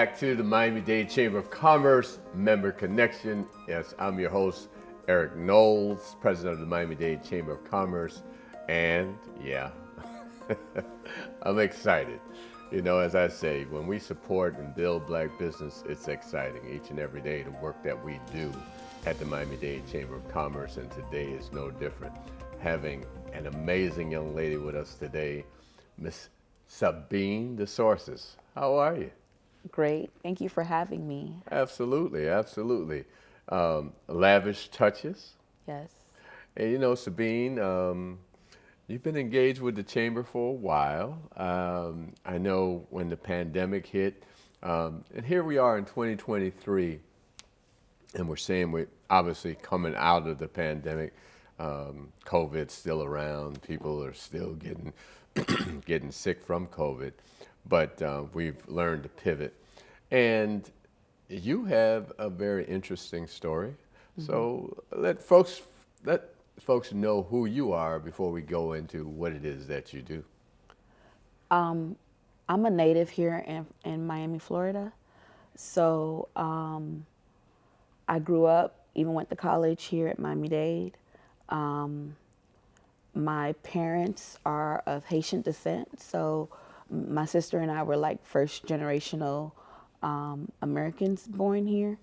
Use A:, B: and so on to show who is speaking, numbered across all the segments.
A: back to the Miami-Dade Chamber of Commerce Member Connection. Yes, I'm your host, Eric Knowles, president of the Miami-Dade Chamber of Commerce. And yeah, I'm excited. You know, as I say, when we support and build black business, it's exciting each and every day, the work that we do at the Miami-Dade Chamber of Commerce, and today is no different. Having an amazing young lady with us today, Miss Sabine DeSources. How are you?
B: Great. Thank you for having me.
A: Absolutely, absolutely. Lavish touches.
B: Yes.
A: And you know, Sabine, you've been engaged with the Chamber for a while. I know when the pandemic hit, and here we are in 2023, and we're saying we're obviously coming out of the pandemic. COVID's still around. People are still getting getting sick from COVID, but we've learned to pivot. And you have a very interesting story. Mm-hmm. So let folks know who you are before we go into what it is that you do.
B: I'm a native here in Miami, Florida. So I grew up, even went to college here at Miami-Dade. My parents are of Haitian descent, so my sister and I were like first generational Americans born here.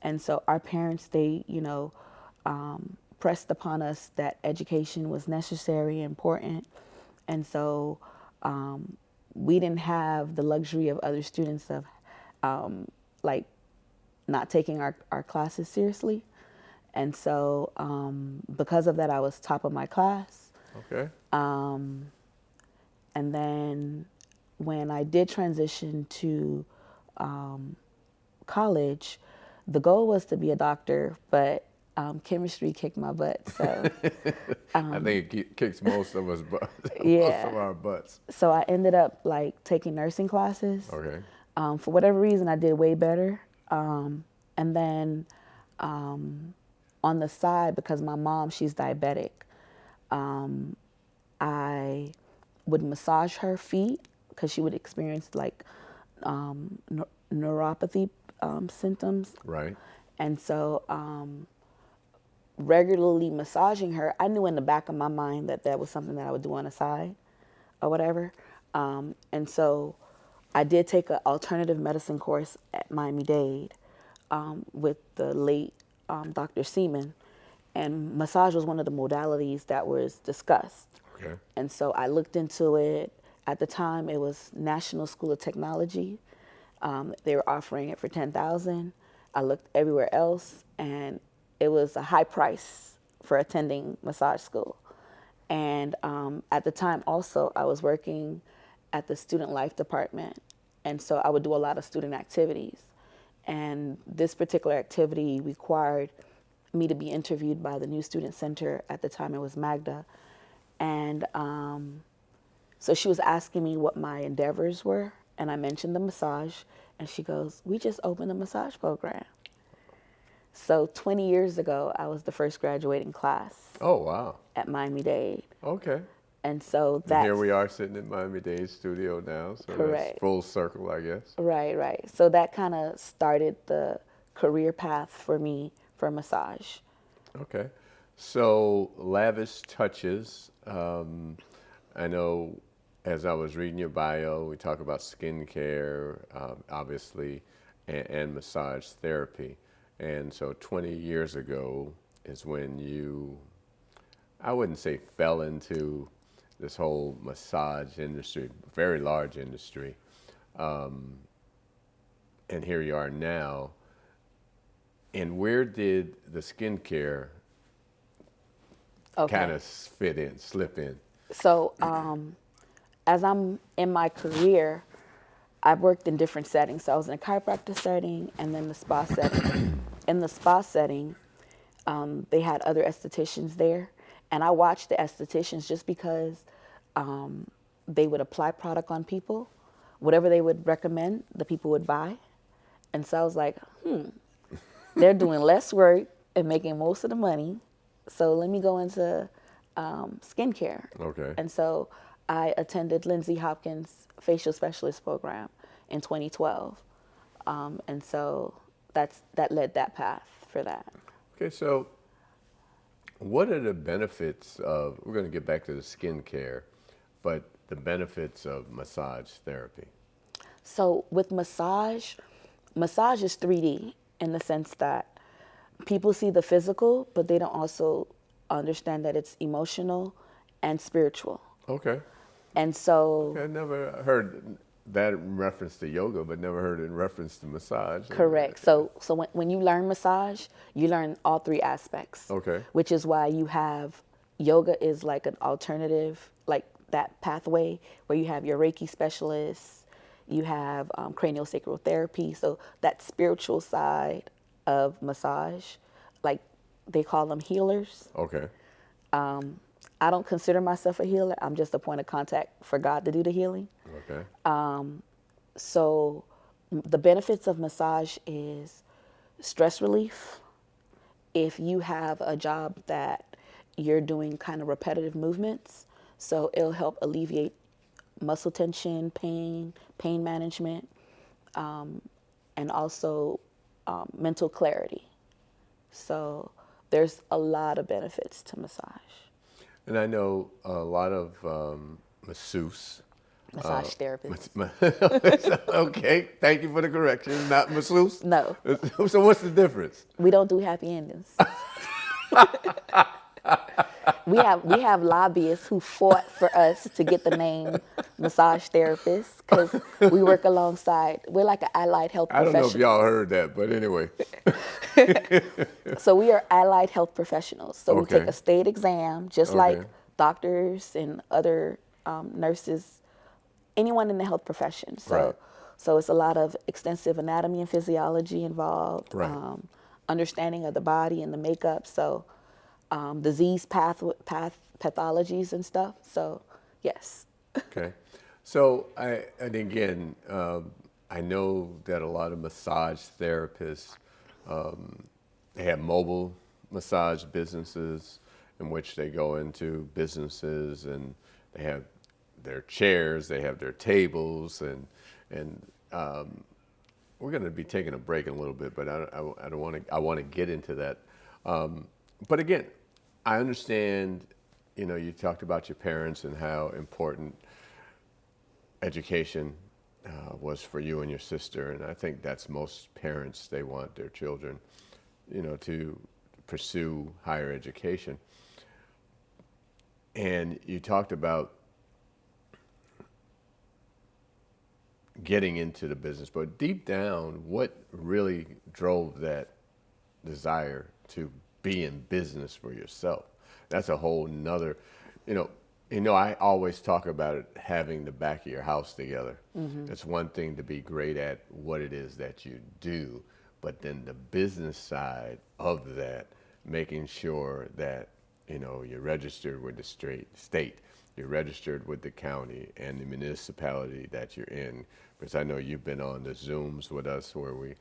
B: And so our parents, they, pressed upon us that education was necessary and important. And so we didn't have the luxury of other students of like not taking our classes seriously. And so because of that, I was top of my class.
A: Okay.
B: And then when I did transition to college, the goal was to be a doctor, but chemistry kicked my butt. So
A: I think it kicks most of us butt.
B: Yeah.
A: Most of our butts.
B: So I ended up like taking nursing classes.
A: Okay.
B: For whatever reason, I did way better. And then on the side, because my mom, she's diabetic, I would massage her feet because she would experience like neuropathy symptoms.
A: Right.
B: And so regularly massaging her, I knew in the back of my mind that was something that I would do on the side or whatever. And so I did take an alternative medicine course at Miami-Dade with the late Dr. Seaman, and massage was one of the modalities that was discussed.
A: Okay. And
B: so I looked into it. At the time, it was National School of Technology. They were offering it for $10,000. I looked everywhere else, and it was a high price for attending massage school. And at the time, also, I was working at the student life department, and so I would do a lot of student activities. And this particular activity required me to be interviewed by the new student center. At the time, it was Magda. And so she was asking me what my endeavors were, and I mentioned the massage, and she goes, "We just opened a massage program." So 20 years ago, I was the first graduating class.
A: Oh, wow.
B: At Miami-Dade.
A: Okay.
B: And so that's...
A: Here we are sitting in Miami-Dade studio now, so
B: correct.
A: That's full circle, I guess.
B: Right, right. So that kind of started the career path for me for massage.
A: Okay. So lavish touches. I know as I was reading your bio, we talk about skincare, obviously, and massage therapy. And so 20 years ago is when you, I wouldn't say fell into this whole massage industry, very large industry. And here you are now. And where did the skincare kind of slip in?
B: So as I'm in my career, I've worked in different settings. So I was in a chiropractor setting and then the spa setting. In the spa setting, they had other estheticians there. And I watched the estheticians just because they would apply product on people. Whatever they would recommend, the people would buy. And so I was like, they're doing less work and making most of the money. So let me go into skincare.
A: Okay.
B: And so I attended Lindsay Hopkins' facial specialist program in 2012. And so that led that path for that.
A: Okay, so what are the benefits of, we're going to get back to the skincare, but the benefits of massage therapy?
B: So with massage is 3D in the sense that people see the physical, but they don't also understand that it's emotional and spiritual.
A: Okay.
B: And so,
A: I never heard that in reference to yoga, but never heard it in reference to massage.
B: correct. So when you learn massage, you learn all three aspects.
A: Okay.
B: Which is why you have yoga is like an alternative, like that pathway where you have your Reiki specialists, you have craniosacral therapy. So that spiritual side of massage, like they call them healers.
A: Okay.
B: I don't consider myself a healer. I'm just a point of contact for God to do the healing.
A: Okay.
B: So the benefits of massage is stress relief. If you have a job that you're doing kind of repetitive movements, so it'll help alleviate muscle tension, pain management, and also mental clarity. So there's a lot of benefits to massage.
A: And I know a lot of masseuse.
B: Massage therapist.
A: Okay, thank you for the correction. Not masseuse?
B: No.
A: So what's the difference?
B: We don't do happy endings. We have lobbyists who fought for us to get the name massage therapist because we work alongside. We're like an allied health
A: I don't
B: professional.
A: know if y'all heard that, but anyway.
B: So we are allied health professionals. So we
A: Okay.
B: take a state exam, just like doctors and other nurses, anyone in the health profession. So,
A: Right.
B: so it's a lot of extensive anatomy and physiology involved,
A: Right.
B: understanding of the body and the makeup. So disease pathologies and stuff. So yes.
A: Okay. So and again, I know that a lot of massage therapists, they have mobile massage businesses in which they go into businesses and they have their chairs, they have their tables, and we're going to be taking a break in a little bit, but I don't want to. I want to get into that. But again, I understand. You know, you talked about your parents and how important education was for you and your sister, and I think that's most parents. They want their children, you know, to pursue higher education. And you talked about getting into the business, but deep down, what really drove that desire to be in business for yourself? That's a whole nother, you know, I always talk about it having the back of your house together. Mm-hmm. It's one thing to be great at what it is that you do, but then the business side of that, making sure that, you know, you're registered with the state, you're registered with the county and the municipality that you're in. Because I know you've been on the Zooms with us where we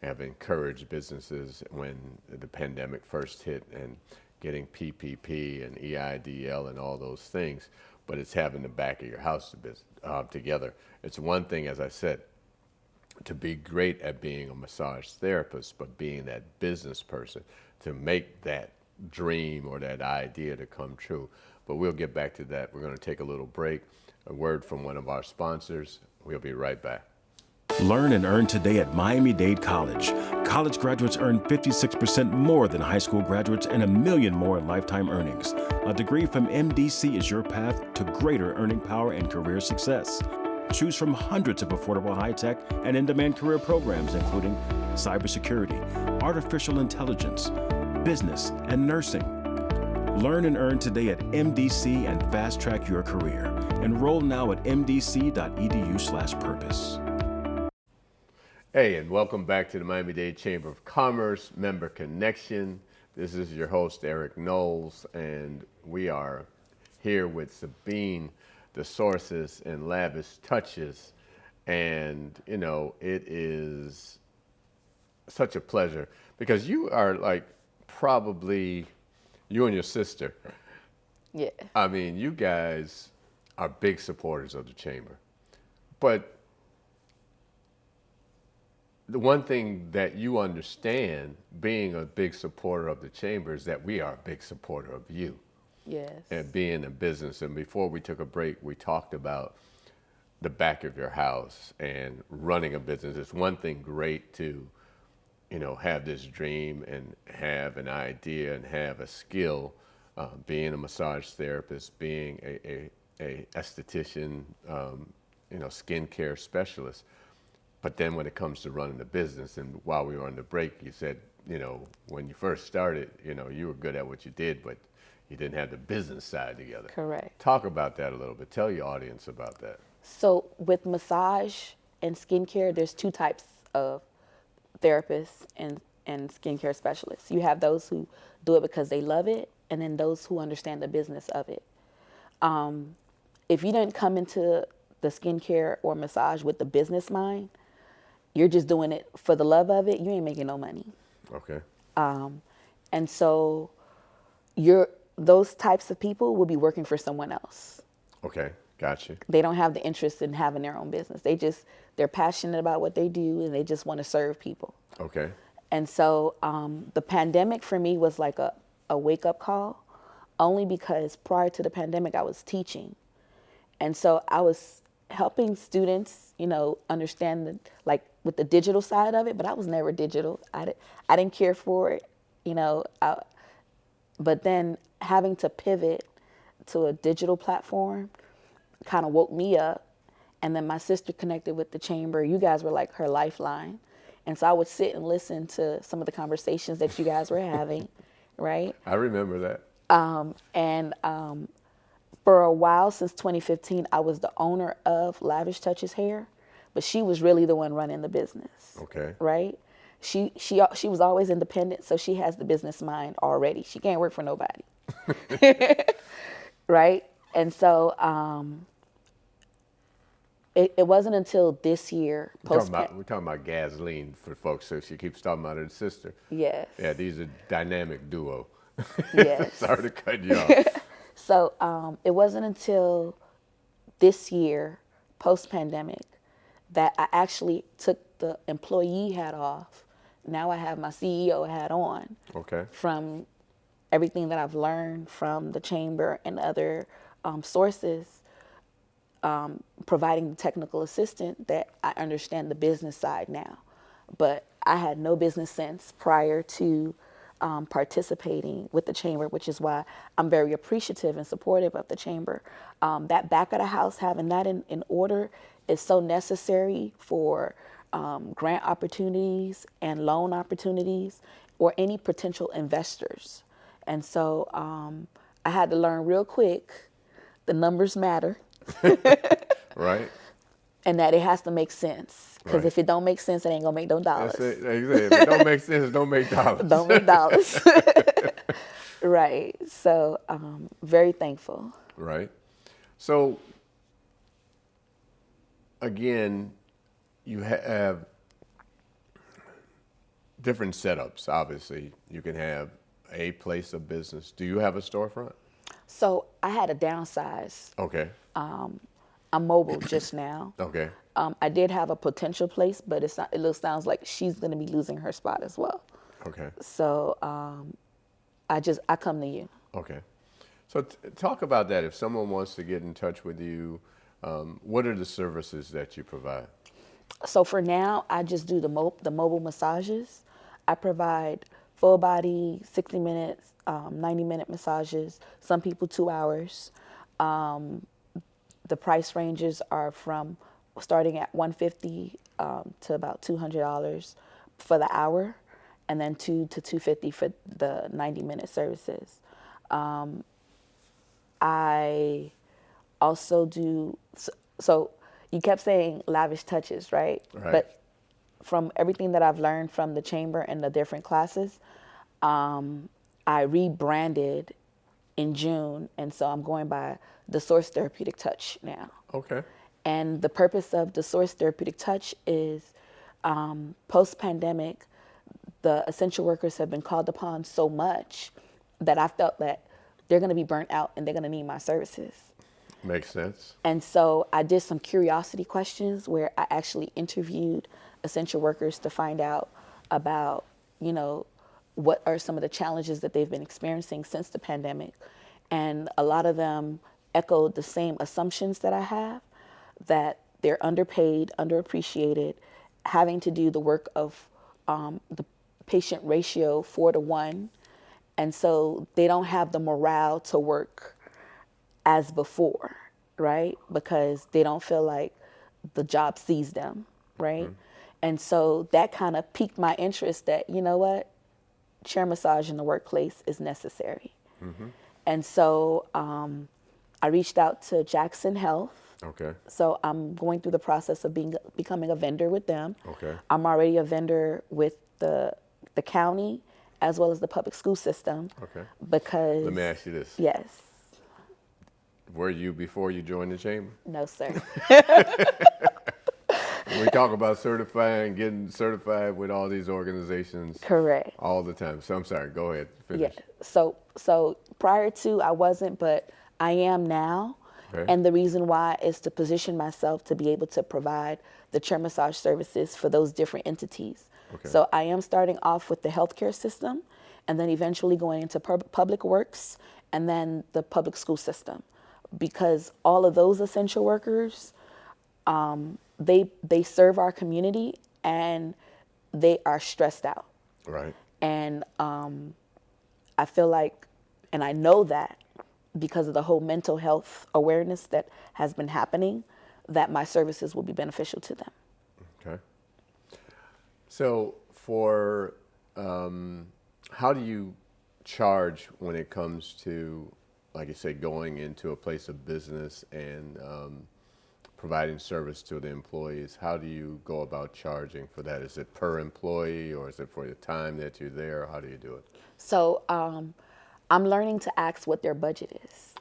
A: have encouraged businesses when the pandemic first hit and getting PPP and EIDL and all those things, but it's having the back of your house together. It's one thing, as I said, to be great at being a massage therapist, but being that business person to make that dream or that idea to come true. But we'll get back to that. We're going to take a little break. A word from one of our sponsors. We'll be right back.
C: Learn and earn today at Miami-Dade College. College graduates earn 56% more than high school graduates and $1 million more in lifetime earnings. A degree from MDC is your path to greater earning power and career success. Choose from hundreds of affordable high-tech and in-demand career programs, including cybersecurity, artificial intelligence, business, and nursing. Learn and earn today at MDC and fast-track your career. Enroll now at mdc.edu/purpose.
A: Hey, and welcome back to the Miami-Dade Chamber of Commerce Member Connection. This is your host, Eric Knowles, and we are here with Sabine, the Sources and Lavish Touches. And, you know, it is such a pleasure because you are like probably, you and your sister.
B: Yeah.
A: I mean, you guys are big supporters of the Chamber. But the one thing that you understand, being a big supporter of the chamber, is that we are a big supporter of you
B: Yes.
A: and being in business. And before we took a break, we talked about the back of your house and running a business. It's one thing great to, have this dream and have an idea and have a skill, being a massage therapist, being a esthetician, skincare specialist. But then when it comes to running the business, and while we were on the break, you said, when you first started, you were good at what you did, but you didn't have the business side together.
B: Correct.
A: Talk about that a little bit. Tell your audience about that.
B: So with massage and skincare, there's two types of therapists and skincare specialists. You have those who do it because they love it, and then those who understand the business of it. If you didn't come into the skincare or massage with the business mind, you're just doing it for the love of it, you ain't making no money.
A: Okay.
B: And so those types of people will be working for someone else.
A: Okay. Gotcha.
B: They don't have the interest in having their own business. They're passionate about what they do, and they just want to serve people.
A: Okay.
B: And so the pandemic for me was like a wake-up call, only because prior to the pandemic, I was teaching. And so I was helping students, understand with the digital side of it, but I was never digital. I didn't care for it, but then having to pivot to a digital platform kind of woke me up. And then my sister connected with the chamber. You guys were like her lifeline. And so I would sit and listen to some of the conversations that you guys were having, right?
A: I remember that.
B: For a while, since 2015, I was the owner of Lavish Touches Hair, but she was really the one running the business.
A: Okay.
B: Right? She was always independent, so she has the business mind already. She can't work for nobody. Right? And so it wasn't until this year,
A: We're talking about gasoline for folks, so she keeps talking about her sister.
B: Yes.
A: Yeah, these are dynamic duo.
B: Yes.
A: Sorry to cut you off.
B: So it wasn't until this year, post-pandemic, that I actually took the employee hat off. Now I have my CEO hat on.
A: Okay.
B: From everything that I've learned from the chamber and other sources, providing the technical assistant, that I understand the business side now. But I had no business sense prior to participating with the chamber, which is why I'm very appreciative and supportive of the chamber. That back of the house, having that in order is so necessary for grant opportunities and loan opportunities or any potential investors. And so I had to learn real quick, the numbers matter.
A: Right.
B: And that it has to make sense. Because
A: Right.
B: if it don't make sense, it ain't gonna make no dollars.
A: That's it. If it don't make sense, don't make dollars.
B: Don't make dollars. Right. So very thankful.
A: Right. So again, you have different setups. Obviously, you can have a place of business. Do you have a storefront?
B: So I had to downsize.
A: Okay.
B: I'm mobile just now.
A: Okay.
B: I did have a potential place, but it's not. It sounds like she's going to be losing her spot as well.
A: Okay.
B: So I come to you.
A: Okay. So talk about that. If someone wants to get in touch with you, what are the services that you provide?
B: So for now, I just do the mobile massages. I provide full body, 60 minutes, 90-minute massages. Some people 2 hours. The price ranges are from starting at $150 to about $200 for the hour, and then $200 to $250 for the 90-minute services. I also do, so you kept saying lavish touches, right?
A: Right.
B: But from everything that I've learned from the chamber and the different classes, I rebranded in June, and so I'm going by the Source Therapeutic Touch now.
A: Okay.
B: And the purpose of the Source Therapeutic Touch is post-pandemic, the essential workers have been called upon so much that I felt that they're going to be burnt out and they're going to need my services.
A: Makes sense.
B: And so I did some curiosity questions where I actually interviewed essential workers to find out about, what are some of the challenges that they've been experiencing since the pandemic. And a lot of them echoed the same assumptions that I have, that they're underpaid, underappreciated, having to do the work of the patient ratio 4-to-1. And so they don't have the morale to work as before, right? Because they don't feel like the job sees them, right? Mm-hmm. And so that kind of piqued my interest that, you know what, chair massage in the workplace is necessary. Mm-hmm. And so I reached out to Jackson Health.
A: Okay.
B: So I'm going through the process of becoming a vendor with them.
A: Okay.
B: I'm already a vendor with the county as well as the public school system. Okay. Because
A: let me ask you this.
B: Yes.
A: Were you before you joined the chamber?
B: No, sir.
A: We talk about getting certified with all these organizations.
B: Correct.
A: All the time. So I'm sorry, go ahead, finish.
B: Yeah. So prior to, I wasn't, but I am now. Okay. And the reason why is to position myself to be able to provide the chair massage services for those different entities. Okay. So I am starting off with the healthcare system, and then eventually going into public works, and then the public school system. Because all of those essential workers, they serve our community, and they are stressed out.
A: Right.
B: And I feel like, and I know that because of the whole mental health awareness that has been happening, that my services will be beneficial to them.
A: Okay. So for, how do you charge when it comes to, like you say, going into a place of business and providing service to the employees? How do you go about charging for that? Is it per employee, or is it for the time that you're there? How do you do it?
B: So I'm learning to ask what their budget is.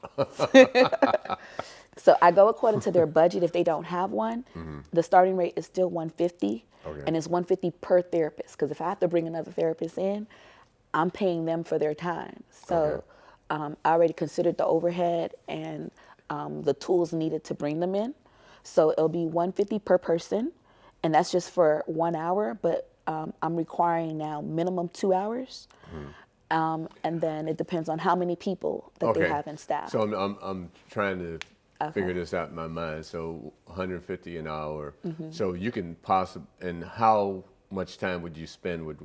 B: So I go according to their budget. If they don't have one, mm-hmm. the starting rate is still $150, okay. And it's $150 per therapist. Because if I have to bring another therapist in, I'm paying them for their time. So okay. I already considered the overhead and the tools needed to bring them in. So it'll be $150 per person, and that's just for 1 hour. But I'm requiring now minimum 2 hours. Mm-hmm. And then it depends on how many people that they have in staff.
A: So I'm trying to figure this out in my mind. So $150 an hour. Mm-hmm. So you can and how much time would you spend with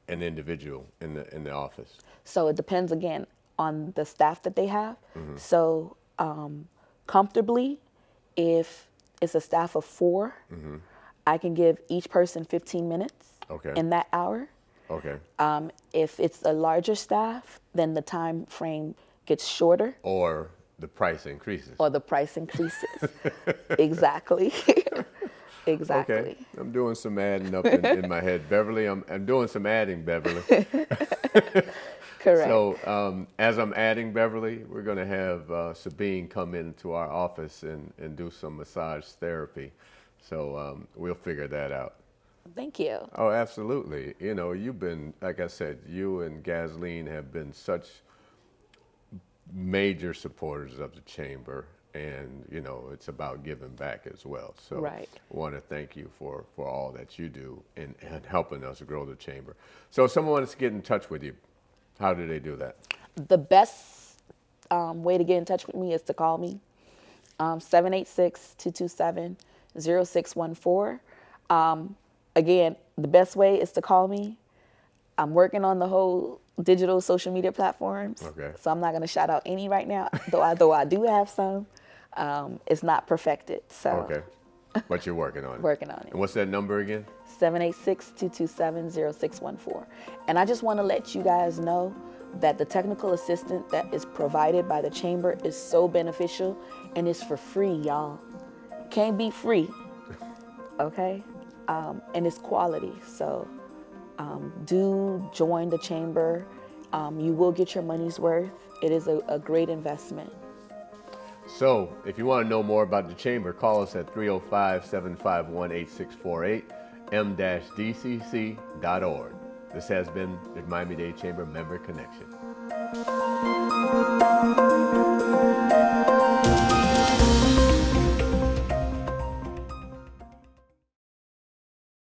A: an individual in the office? So
B: it depends again on the staff that they have. Mm-hmm. So comfortably, if it's a staff of 4, mm-hmm. I can give each person 15 minutes in that hour. Okay. If it's a larger staff, then the time frame gets shorter.
A: Or the price increases.
B: Exactly. Exactly.
A: Okay. I'm doing some adding up in my head. Beverly, I'm doing some adding, Beverly.
B: Correct.
A: So as I'm adding, Beverly, we're going to have Sabine come into our office and do some massage therapy. So we'll figure that out.
B: Thank you.
A: Oh, absolutely. You know, you've been, like I said, you and Gasleen have been such major supporters of the chamber, and, you know, it's about giving back as well. So I want to thank you for all that you do and helping us grow the chamber. So if someone wants to get in touch with you, how do they do that?
B: The best way to get in touch with me is to call me, 786-227-0614. Again, the best way is to call me. I'm working on the whole digital social media platforms. Okay. So I'm not going to shout out any right now, though I do have some. It's not perfected. So.
A: Okay. But you're working on it.
B: Working on it.
A: And what's that number again?
B: 786-227-0614. And I just want to let you guys know that the technical assistance that is provided by the chamber is so beneficial, and it's for free, y'all. Can't be free. Okay? And it's quality. So do join the chamber. You will get your money's worth. It is a great investment.
A: So if you want to know more about the chamber, call us at 305-751-8648, m-dcc.org. This has been the Miami-Dade Chamber Member Connection.